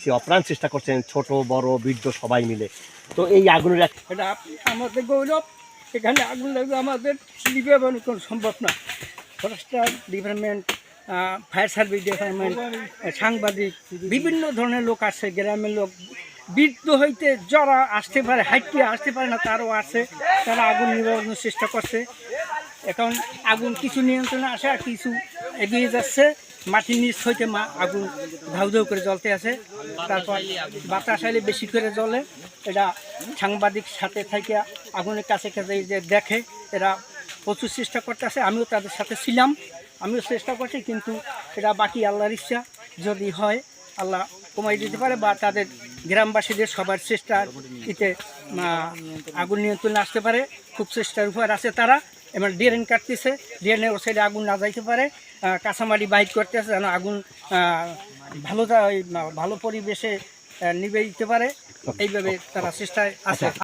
দেখছি অপ্রাণ চেষ্টা করছেন, ছোট বড় বৃদ্ধ সবাই মিলে। তো এই আগুনের এটা আমাদের গৌরব। এখানে আগুন লাগবে আমাদের নিবারণ কোনো সম্ভব না। Forster department, fire service department, সাংবাদিক, বিভিন্ন ধরনের লোক আসে, গ্রামের লোক, বৃদ্ধ হইতে যারা আসতে পারে, হাইটিয়ে আসতে পারে না তারও আছে, তারা আগুন নিবারণের চেষ্টা করছে। এখন আগুন কিছু নিয়ন্ত্রণে আসে আর কিছু এগিয়ে যাচ্ছে। মাটির নিচ হইতে আগুন ধাউ ধাউ করে জ্বলতে আছে। তারপর বাতাস আইলে বেশি করে জ্বলে। এটা সাংবাদিক সাথে থেকে আগুনের কাছে কাছে যে দেখে, এরা প্রচুর চেষ্টা করতে আছে। আমিও তাদের সাথে ছিলাম, আমিও চেষ্টা করছি, কিন্তু এটা বাকি আল্লাহর ইচ্ছা। যদি হয় আল্লাহ কমাই দিতে পারে, বা তাদের গ্রামবাসীদের সবার চেষ্টার এতে আগুন নিয়ন্ত্রণে আসতে পারে। খুব চেষ্টার উপর আছে তারা। এবার ড্রেন কাটতেছে, ড্রেনের ও সাইডে আগুন না যাইতে পারে, কাঁচামাটি বাইর করতে আছে যেন আগুন ভালো পরিবেশে নিবে দিতে পারে। এইভাবে তারা চেষ্টায় আছে।